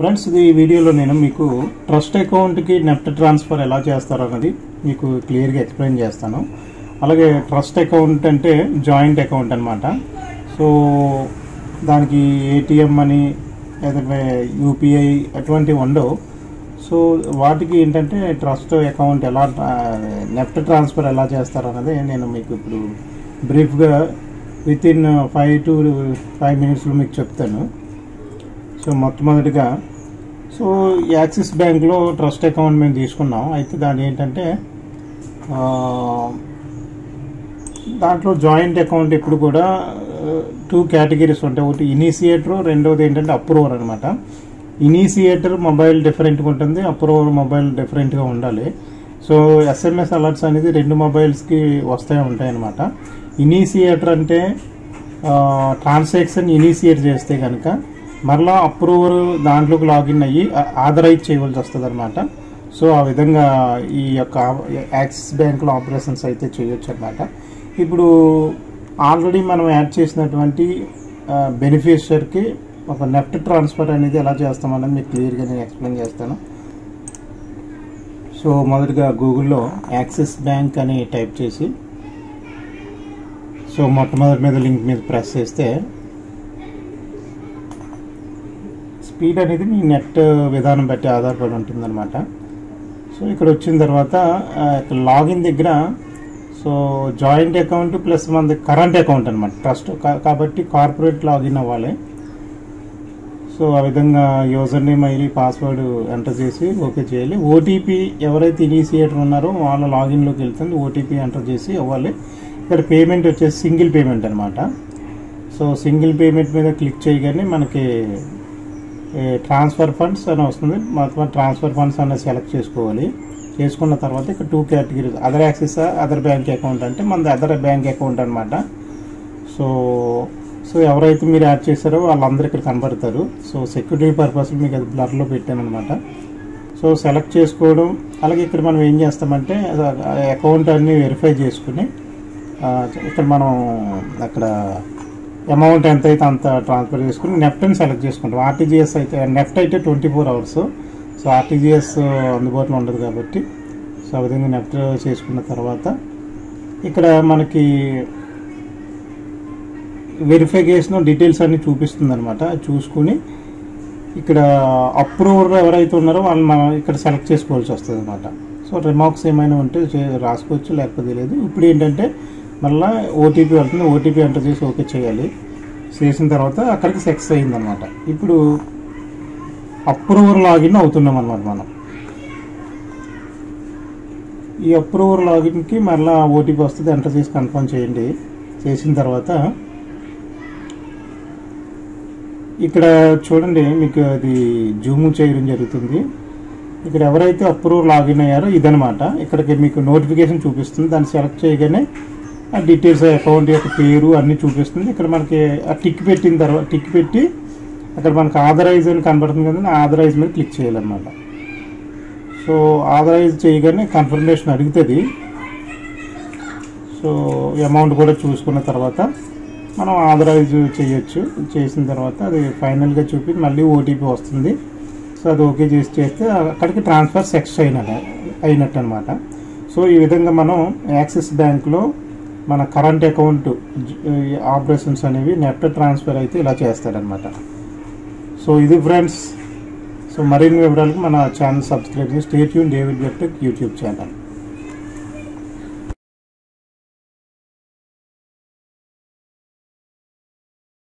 Friends, ఈ వీడియోలో నేను మీకు ట్రస్ట్ అకౌంట్కి నెఫ్ట్ ట్రాన్స్ఫర్ ఎలా చేస్తారో అన్నది మీకు క్లియర్గా ఎక్స్ప్లెయిన్ చేస్తాను. అలాగే ట్రస్ట్ అకౌంట్ అంటే జాయింట్ అకౌంట్ అనమాట. సో దానికి ఏటీఎం అని లేకపోతే యూపీఐ అటువంటివి ఉండవు. సో వాటికి ఏంటంటే ట్రస్ట్ అకౌంట్ ఎలా నెఫ్ట్ ట్రాన్స్ఫర్ ఎలా చేస్తారు అన్నది నేను మీకు ఇప్పుడు బ్రీఫ్గా వితిన్ 5 to 5 minutesలో మీకు చెప్తాను. సో మొట్టమొదటిగా యాక్సిస్ బ్యాంక్లో ట్రస్ట్ అకౌంట్ మేము తీసుకున్నాం. అయితే దాని ఏంటంటే దాంట్లో జాయింట్ అకౌంట్ ఎప్పుడు కూడా 2 కేటగిరీస్ ఉంటాయి. ఒకటి ఇనిషియేటర్, రెండవది ఏంటంటే అప్రూవర్ అనమాట. ఇనిషియేటర్ మొబైల్ డిఫరెంట్గా ఉంటుంది, అప్రూవర్ మొబైల్ డిఫరెంట్గా ఉండాలి. సో ఎస్ఎంఎస్ అలర్ట్స్ అనేది 2 మొబైల్స్కి ఉంటాయి అన్నమాట. ఇనిషియేటర్ అంటే ట్రాన్సాక్షన్ ఇనిషియేట్ చేస్తే కనుక మరలా అప్రూవర్ దాంట్లోకి లాగిన్ అయ్యి ఆథరైజ్ చేయవలసి వస్తుంది అనమాట. సో ఆ విధంగా ఈ యొక్క యాక్సిస్ బ్యాంక్లో ఆపరేషన్స్ అయితే చేయొచ్చు అనమాట. ఇప్పుడు ఆల్రెడీ మనం యాడ్ చేసినటువంటి బెనిఫిషియర్కి ఒక నెఫ్ట్ ట్రాన్స్ఫర్ అనేది ఎలా చేస్తామన్నది మీకు క్లియర్గా నేను ఎక్స్ప్లెయిన్ చేస్తాను. సో మొదటిగా గూగుల్లో యాక్సిస్ బ్యాంక్ అని టైప్ చేసి సో మొట్టమొదటి మీద లింక్ మీద ప్రెస్ చేస్తే స్పీడ్ అనేది మీ నెట్ విధానం బట్టి ఆధారపడి ఉంటుందన్నమాట. సో ఇక్కడ వచ్చిన తర్వాత లాగిన్ దగ్గర సో జాయింట్ అకౌంట్ ప్లస్ మనది కరెంట్ అకౌంట్ అనమాట. ట్రస్ట్ కాబట్టి కార్పొరేట్ లాగిన్ అవ్వాలి. సో ఆ విధంగా user name ID password enter చేసి ఓకే చేయాలి. ఓటీపీ ఎవరైతే ఇనిషియేటర్ ఉన్నారో వాళ్ళ లాగిన్లోకి వెళ్తుంది, ఓటీపీ ఎంటర్ చేసి అవ్వాలి. ఇక్కడ పేమెంట్ వచ్చేసి సింగిల్ పేమెంట్ అనమాట. సో సింగిల్ పేమెంట్ మీద క్లిక్ చేయగానే మనకి ట్రాన్స్ఫర్ ఫండ్స్ అని వస్తుంది. మొత్తం ట్రాన్స్ఫర్ ఫండ్స్ అనేది సెలెక్ట్ చేసుకోవాలి. చేసుకున్న తర్వాత ఇక్కడ 2 categories, other axis, other bank account అంటే మనది అదర్ బ్యాంక్ అకౌంట్ అనమాట. సో ఎవరైతే మీరు యాడ్ చేశారో వాళ్ళందరూ ఇక్కడ కనబడతారు. సో సెక్యూరిటీ పర్పస్ మీకు అది బ్లర్లో పెట్టాను అనమాట. సో సెలెక్ట్ చేసుకోవడం, అలాగే ఇక్కడ మనం ఏం చేస్తామంటే అకౌంట్ అన్ని వెరిఫై చేసుకుని ఇక్కడ మనం అక్కడ అమౌంట్ ఎంత అయితే అంత ట్రాన్స్ఫర్ చేసుకుని నెఫ్ట్ని సెలెక్ట్ చేసుకుంటాం. ఆర్టీజీఎస్ అయితే నెఫ్ట్ అయితే 24 hours. సో ఆర్టీజీఎస్ అందుబాటులో ఉండదు కాబట్టి సో ఆ విధంగా నెఫ్ట్ చేసుకున్న తర్వాత ఇక్కడ మనకి వెరిఫికేషన్ డీటెయిల్స్ అన్ని చూపిస్తుంది అనమాట. చూసుకుని ఇక్కడ అప్రూవర్ ఎవరైతే ఉన్నారో వాళ్ళు మనం ఇక్కడ సెలెక్ట్ చేసుకోవాల్సి వస్తుంది అనమాట. సో రిమార్క్స్ ఏమైనా ఉంటే రాసుకోవచ్చు, లేకపోతే లేదు. ఇప్పుడు ఏంటంటే మళ్ళీ ఓటీపీ వెళ్తుంది, ఓటీపీ ఎంటర్ చేసి ఓకే చేయాలి. చేసిన తర్వాత అక్కడికి సక్సెస్ అయిందనమాట. ఇప్పుడు అప్రూవర్ లాగిన్ అవుతున్నాం అనమాట మనం. ఈ అప్రూవర్ లాగిన్కి మళ్ళీ ఓటీపీ వస్తుంది, ఎంటర్ చేసి కన్ఫర్మ్ చేయండి. చేసిన తర్వాత ఇక్కడ చూడండి, మీకు అది జూమ్ చేయడం జరుగుతుంది. ఇక్కడ ఎవరైతే అప్రూవర్ లాగిన్ అయ్యారో ఇదనమాట. ఇక్కడికి మీకు నోటిఫికేషన్ చూపిస్తుంది. దాన్ని సెలెక్ట్ చేయగానే ఆ డీటెయిల్స్, అకౌంట్ యొక్క పేరు అన్నీ చూపిస్తుంది. ఇక్కడ మనకి ఆ టిక్ పెట్టిన తర్వాత టిక్ పెట్టి అక్కడ మనకి ఆథరైజ్ అని కనబడుతుంది కదండి, ఆథరైజ్ మీద క్లిక్ చేయాలన్నమాట. సో ఆథరైజ్ చేయగానే కన్ఫర్మేషన్ అడుగుతుంది. సో అమౌంట్ కూడా చూసుకున్న తర్వాత మనం ఆథరైజ్ చేయొచ్చు. చేసిన తర్వాత అది ఫైనల్గా చూపి మళ్ళీ ఓటీపీ వస్తుంది. సో అది ఓకే చేస్తే అక్కడికి ట్రాన్స్ఫర్ సక్సెస్ అయినట్టు అనమాట. సో ఈ విధంగా మనం యాక్సిస్ బ్యాంక్లో మన కరెంట్ అకౌంట్ ఆపరేషన్స్ అనేవి నెఫ్ట్ ట్రాన్స్ఫర్ అయితే ఇలా చేస్తారనమాట. సో ఇది ఫ్రెండ్స్. సో మరిన్ని వివరాలకు మన ఛానల్ సబ్స్క్రైబ్ చేసి stay tune David web tech YouTube channel.